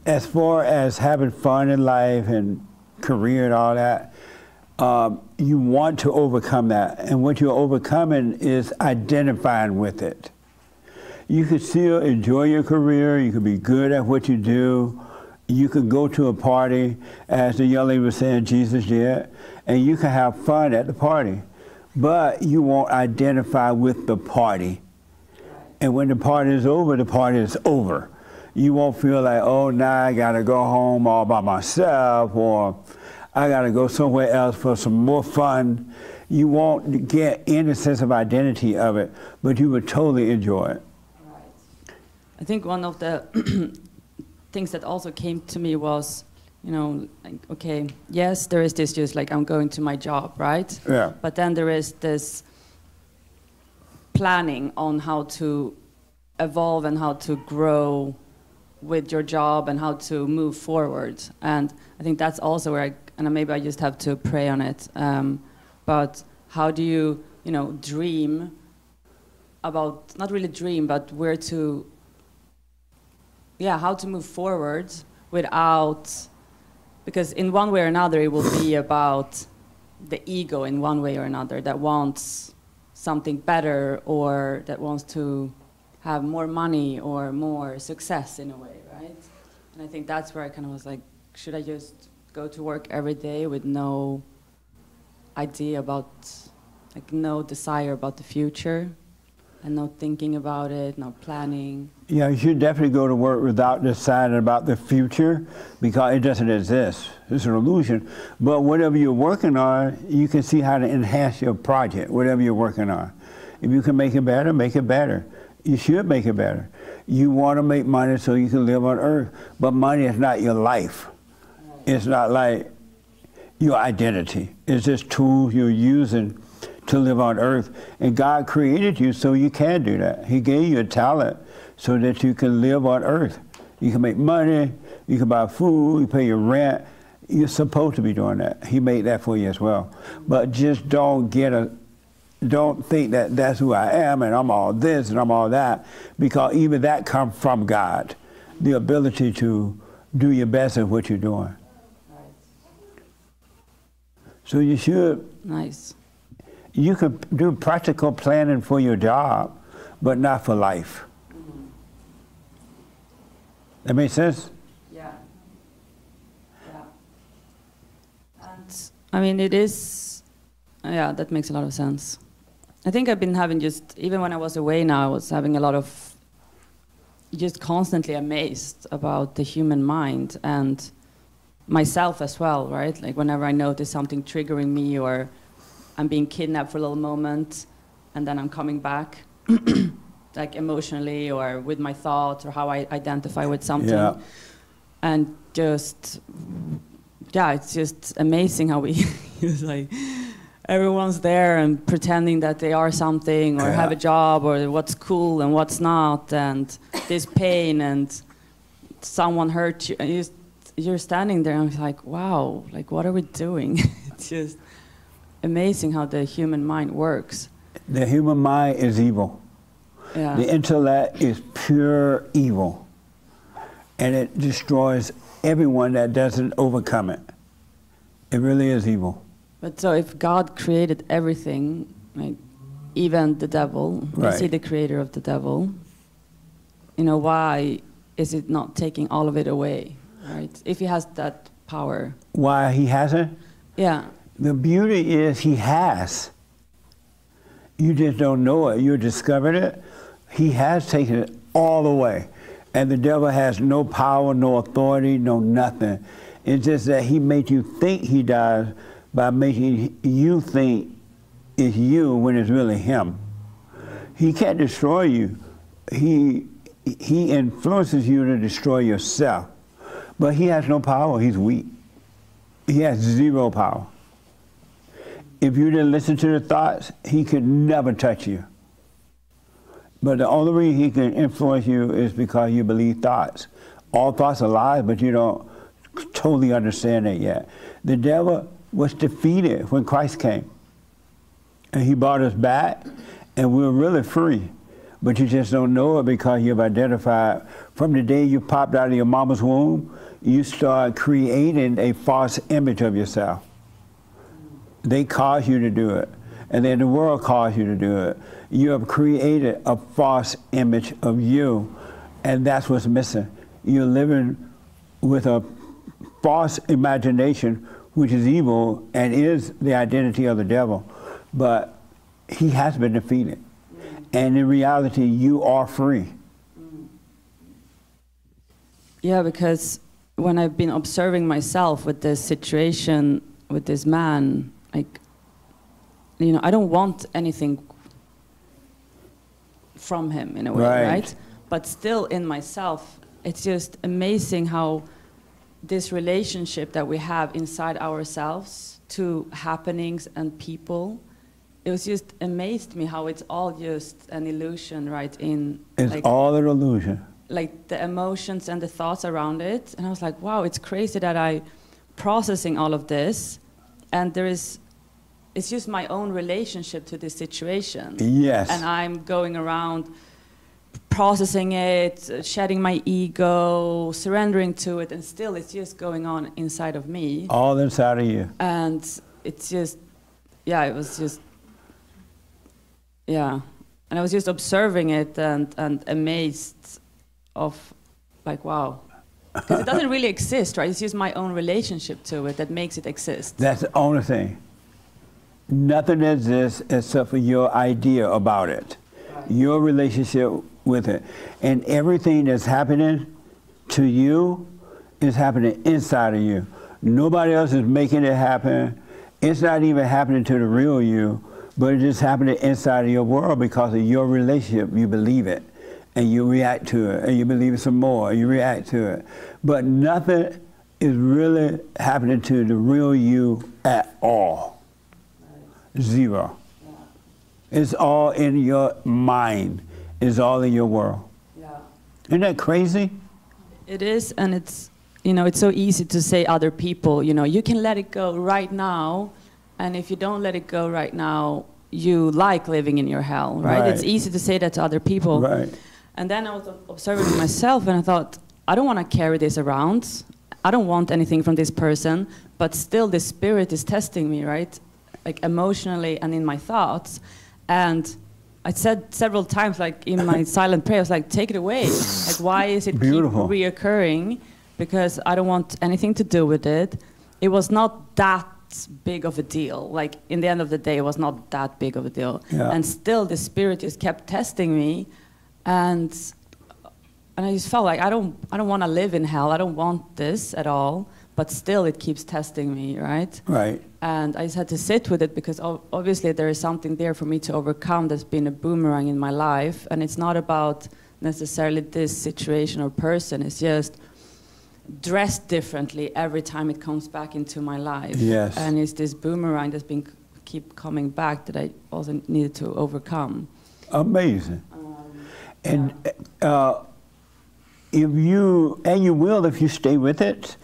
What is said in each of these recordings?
as far as having fun in life and career and all that, you want to overcome that. And what you're overcoming is identifying with it. You can still enjoy your career, you can be good at what you do, you can go to a party, as the young lady was saying Jesus did, and you can have fun at the party, but you won't identify with the party. And when the party is over, the party is over. You won't feel like, oh, now I gotta go home all by myself, or I gotta go somewhere else for some more fun. You won't get any sense of identity of it, but you would totally enjoy it. I think one of the things that also came to me was, you know, like, okay, yes, there is this just like I'm going to my job, right? Yeah. But then there is this planning on how to evolve and how to grow with your job and how to move forward. And I think that's also where and maybe I just have to pray on it. But how do you, you know, dream about, not really dream, but where to, how to move forward without, because in one way or another it will be about the ego in one way or another that wants something better or that wants to have more money or more success in a way, right? And I think that's where I kind of was like, should I just go to work every day with no idea about, like no desire about the future? And no thinking about it, no planning. Yeah, you should definitely go to work without deciding about the future because it doesn't exist. It's an illusion. But whatever you're working on, you can see how to enhance your project, whatever you're working on. If you can make it better, make it better. You should make it better. You want to make money so you can live on earth, but money is not your life. It's not like your identity. It's just tools you're using to live on earth. And God created you so you can do that. He gave you a talent so that you can live on earth. You can make money, you can buy food, you pay your rent. You're supposed to be doing that. He made that for you as well. But just don't think that that's who I am and I'm all this and I'm all that, because even that comes from God. The ability to do your best at what you're doing. So you should. Nice. You can do practical planning for your job, but not for life. Mm-hmm. That makes sense? Yeah. Yeah. And I mean, it is, yeah, that makes a lot of sense. I think I've been having just, even when I was away now, I was having a lot of, just constantly amazed about the human mind and myself as well, right? Like whenever I notice something triggering me or I'm being kidnapped for a little moment, and then I'm coming back, like emotionally or with my thoughts or how I identify with something. Yeah. And just, yeah, it's just amazing how we, it's like, everyone's there and pretending that they are something or have a job or what's cool and what's not, and this pain and someone hurt you, and you're standing there and I'm like, wow, like what are we doing? It's just amazing how the human mind works. The human mind is evil. Yeah. The intellect is pure evil. And it destroys everyone that doesn't overcome it. It really is evil. But so if God created everything, like even the devil, right. Is he the creator of the devil? You know, why is it not taking all of it away, right? If he has that power. Why he hasn't? Yeah. The beauty is he has. You just don't know it. You discovered it. He has taken it all away. And the devil has no power, no authority, no nothing. It's just that he made you think he does by making you think it's you when it's really him. He can't destroy you. He influences you to destroy yourself. But he has no power. He's weak. He has zero power. If you didn't listen to the thoughts, he could never touch you. But the only reason he can influence you is because you believe thoughts. All thoughts are lies, but you don't totally understand it yet. The devil was defeated when Christ came. And he brought us back, and we were really free. but you just don't know it because you've identified from the day you popped out of your mama's womb, you start creating a false image of yourself. They cause you to do it, and then the world caused you to do it. You have created a false image of you, and that's what's missing. You're living with a false imagination, which is evil and is the identity of the devil, but he has been defeated. And in reality, you are free. Yeah, because when I've been observing myself with this situation, with this man, like, you know, I don't want anything from him in a way, right? But still in myself, it's just amazing how this relationship that we have inside ourselves to happenings and people, it was just amazed me how it's all just an illusion, right? It's like, all an illusion. Like the emotions and the thoughts around it. And I was like, wow, it's crazy that I processing all of this, and it's just my own relationship to this situation. Yes. And I'm going around processing it, shedding my ego, surrendering to it, and still it's just going on inside of me. All inside of you. And it's just, yeah, it was just, yeah. And I was just observing it and amazed of, like, wow. Because it doesn't really exist, right? It's just my own relationship to it that makes it exist. That's the only thing. Nothing exists except for your idea about it, your relationship with it. And everything that's happening to you is happening inside of you. Nobody else is making it happen. It's not even happening to the real you, but it's just happening inside of your world because of your relationship. You believe it, and you react to it, and you believe it some more, and you react to it. But nothing is really happening to the real you at all. Zero. Yeah. It's all in your mind. It's all in your world. Yeah. Isn't that crazy? It is, and it's, you know, it's so easy to say other people, you know, you can let it go right now, and if you don't let it go right now, you like living in your hell, right? It's easy to say that to other people. Right. And then I was observing myself, and I thought, I don't want to carry this around. I don't want anything from this person, but still the spirit is testing me, right? Like emotionally and in my thoughts. And I said several times, like in my silent prayer, I was like, take it away. Like, why is it keep reoccurring? Because I don't want anything to do with it. It was not that big of a deal. Like, in the end of the day, it was not that big of a deal. Yeah. And still the spirit just kept testing me. And I just felt like I don't want to live in hell. I don't want this at all. But still, it keeps testing me, right? Right. And I just had to sit with it because obviously there is something there for me to overcome that's been a boomerang in my life. And it's not about necessarily this situation or person. It's just dressed differently every time it comes back into my life. Yes. And it's this boomerang that's been keep coming back that I also needed to overcome. Amazing. And if you, and you will if you stay with it,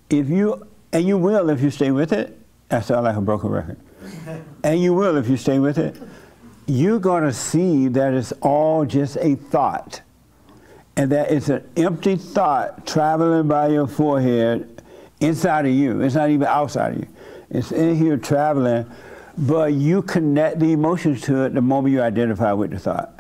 if you stay with it, that sounds like a broken record. And you will if you stay with it, you're going to see that it's all just a thought. And that it's an empty thought traveling by your forehead inside of you. It's not even outside of you. It's in here traveling, but you connect the emotions to it the moment you identify with the thought.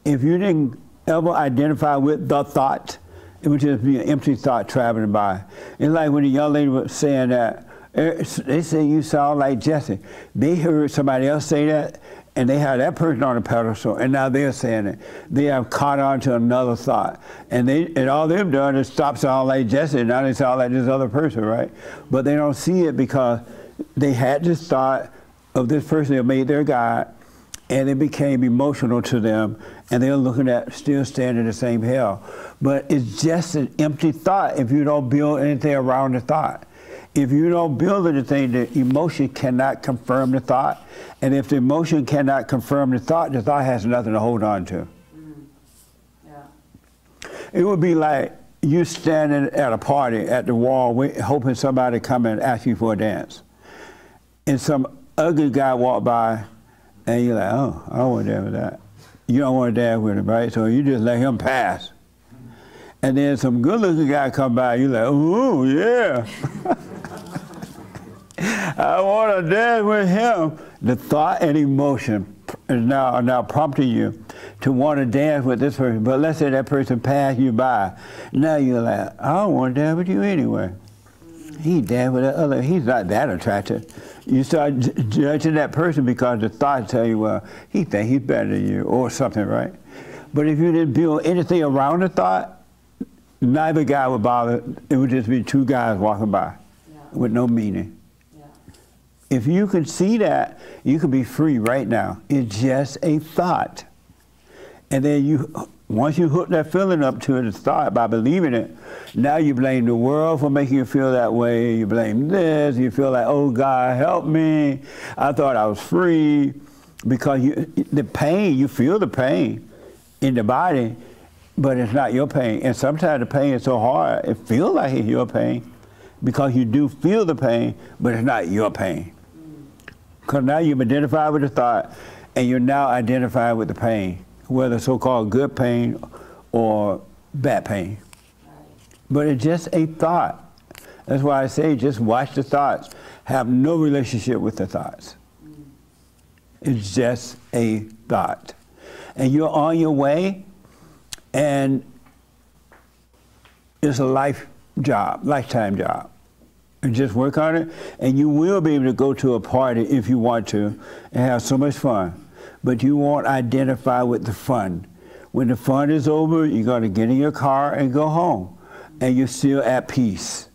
If you didn't ever identify with the thought, it would just be an empty thought traveling by. It's like when the young lady was saying that, they say you sound like Jesse. They heard somebody else say that, and they had that person on a pedestal, and now they're saying it. They have caught on to another thought. And all they've done is stop sounding like Jesse, and now they sound like this other person, right? But they don't see it because they had this thought of this person that made their God, and it became emotional to them, and they're looking at still staying in the same hell. But it's just an empty thought if you don't build anything around the thought. If you don't build anything, the emotion cannot confirm the thought. And if the emotion cannot confirm the thought has nothing to hold on to. Yeah. It would be like you standing at a party at the wall hoping somebody come and ask you for a dance. And some ugly guy walk by, and you're like, oh, I don't want to dance with that. you don't want to dance with him, right? So you just let him pass. And then some good-looking guy come by, you like, ooh, yeah. I want to dance with him. The thought and emotion is now prompting you to want to dance with this person. But let's say that person passed you by. Now you're like, I don't want to dance with you anyway. He danced with that other. He's not that attractive. You start judging that person because the thoughts tell you, well, he thinks he's better than you or something, right? But if you didn't build anything around the thought, neither guy would bother. It would just be two guys walking by with no meaning. Yeah. If you can see that, you can be free right now. It's just a thought. And then once you hook that feeling up to the thought by believing it, now you blame the world for making you feel that way. You blame this. You feel like, oh, God, help me. I thought I was free. Because the pain, you feel the pain in the body, but it's not your pain. And sometimes the pain is so hard, it feels like it's your pain because you do feel the pain, but it's not your pain. Because now you've identified with the thought, and you're now identified with the pain, whether so-called good pain or bad pain. But it's just a thought. That's why I say just watch the thoughts. Have no relationship with the thoughts. It's just a thought. And you're on your way, and it's a lifetime job. And just work on it, and you will be able to go to a party if you want to and have so much fun. But you won't identify with the fun. When the fun is over, you're going to get in your car and go home. And you're still at peace.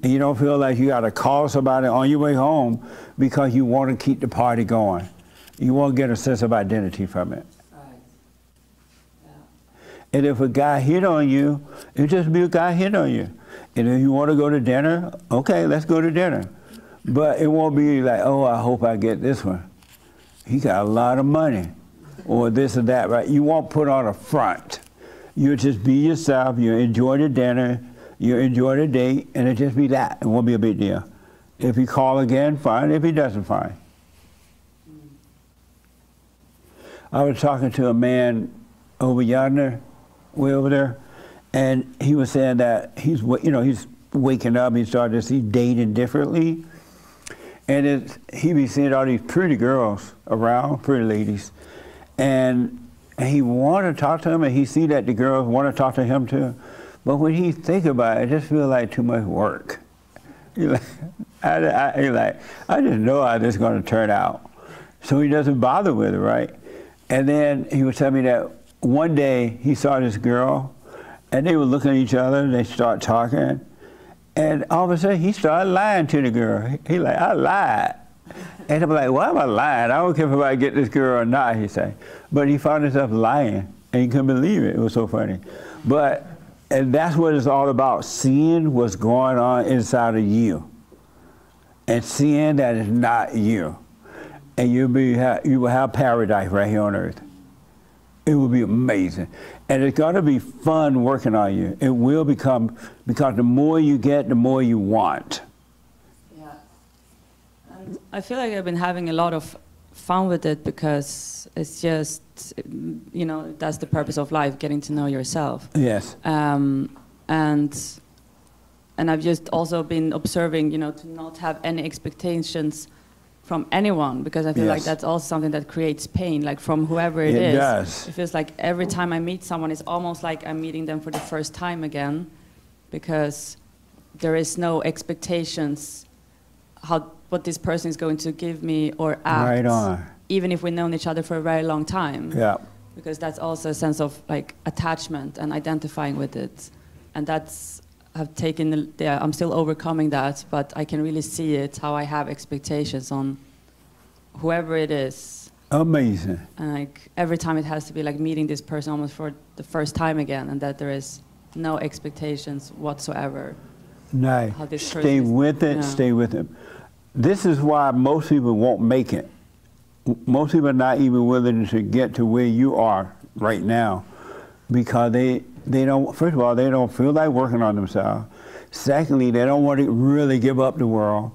And you don't feel like you got to call somebody on your way home because you want to keep the party going. You won't get a sense of identity from it. Right. Yeah. And if a guy hit on you, it'll just be a guy hit on you. And if you want to go to dinner, okay, let's go to dinner. But it won't be like, oh, I hope I get this one. He got a lot of money, or this or that, right? You won't put on a front. You'll just be yourself. You enjoy the dinner. You enjoy the date, and it'll just be that. It won't be a big deal. If he call again, fine. If he doesn't, fine. I was talking to a man over yonder, way over there, and he was saying that he's waking up. He started to see dating differently, and he be seeing all these pretty girls around, pretty ladies, and he want to talk to them, and he see that the girls want to talk to him too. But when he think about it, it just feels like too much work. I just know how this is going to turn out. So he doesn't bother with it, right? And then he was telling me that one day he saw this girl, and they were looking at each other, and they start talking, and all of a sudden he started lying to the girl. He like, I lied. And I'm like, why am I lying? I don't care if I get this girl or not, he said. But he found himself lying, and he couldn't believe it. It was so funny. And that's what it's all about, seeing what's going on inside of you, and seeing that it's not you. And you will have paradise right here on earth. It will be amazing. And it's going to be fun working on you. It will become, because the more you get, the more you want. Yeah. And I feel like I've been having a lot of fun with it because it's just, that's the purpose of life, getting to know yourself. Yes. And I've just also been observing, to not have any expectations from anyone, because I feel like that's also something that creates pain, like from whoever it is. It does. It feels like every time I meet someone, it's almost like I'm meeting them for the first time again, because there is no expectations what this person is going to give me or act. Right on. Even if we've known each other for a very long time. Yeah. Because that's also a sense of like attachment and identifying with it, and I'm still overcoming that, but I can really see it, how I have expectations on whoever it is. Amazing. And like every time it has to be like meeting this person almost for the first time again, and that there is no expectations whatsoever. Nice. Stay with it, stay with it. This is why most people won't make it. Most people are not even willing to get to where you are right now, because they don't, first of all, they don't feel like working on themselves. Secondly, they don't want to really give up the world.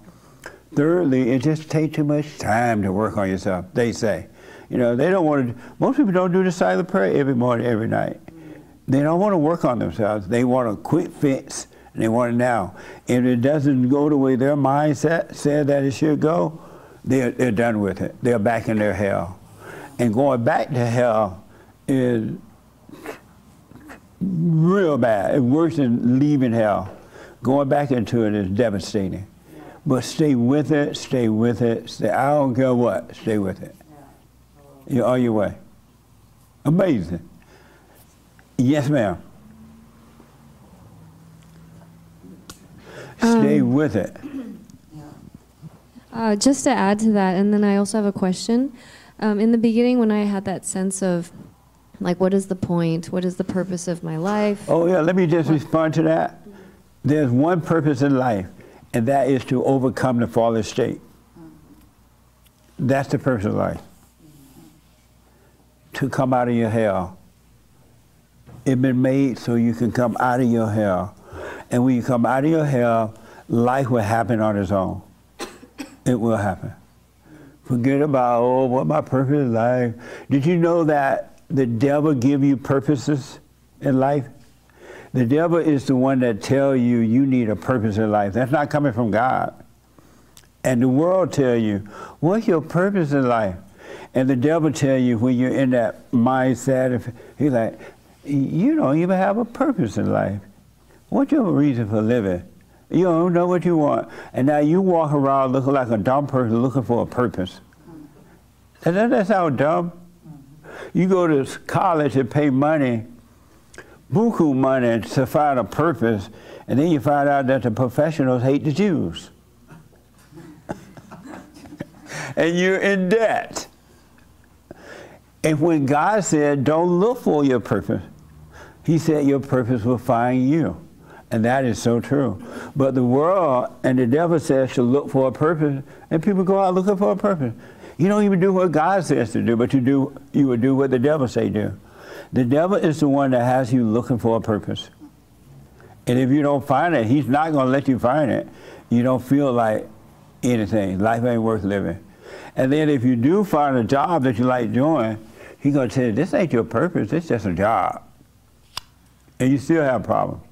Thirdly, it just takes too much time to work on yourself, they say. You know, they don't want to, most people don't do the silent prayer every morning, every night. They don't want to work on themselves. They want a quick fix, and they want it now. If it doesn't go the way their mindset said that it should go, they're done with it. They're back in their hell. And going back to hell is real bad. It's worse than leaving hell. Going back into it is devastating. But stay with it, stay with it. Stay, I don't care what, stay with it. You're on your way. Amazing. Yes, ma'am. Stay with it. Just to add to that, and then I also have a question. In the beginning, when I had that sense of, like, what is the point? What is the purpose of my life? Oh, yeah, let me just respond to that. There's one purpose in life, and that is to overcome the fallen state. That's the purpose of life. To come out of your hell. It's been made so you can come out of your hell. And when you come out of your hell, life will happen on its own. It will happen. Forget about, oh, what my purpose in life. Did you know that the devil give you purposes in life? The devil is the one that tells you you need a purpose in life. That's not coming from God. And the world tell you, what's your purpose in life? And the devil tell you when you're in that mindset, he's like, you don't even have a purpose in life. What's your reason for living? You don't know what you want. And now you walk around looking like a dumb person looking for a purpose. Doesn't that sound dumb? You go to college and pay money, buku money, to find a purpose, and then you find out that the professionals hate the Jews. And you're in debt. And when God said, don't look for your purpose, he said your purpose will find you. And that is so true. But the world and the devil says to look for a purpose, and people go out looking for a purpose. You don't even do what God says to do, but you would do what the devil say do. The devil is the one that has you looking for a purpose. And if you don't find it, he's not going to let you find it. You don't feel like anything. Life ain't worth living. And then if you do find a job that you like doing, he's going to tell you, this ain't your purpose, it's just a job. And you still have problems.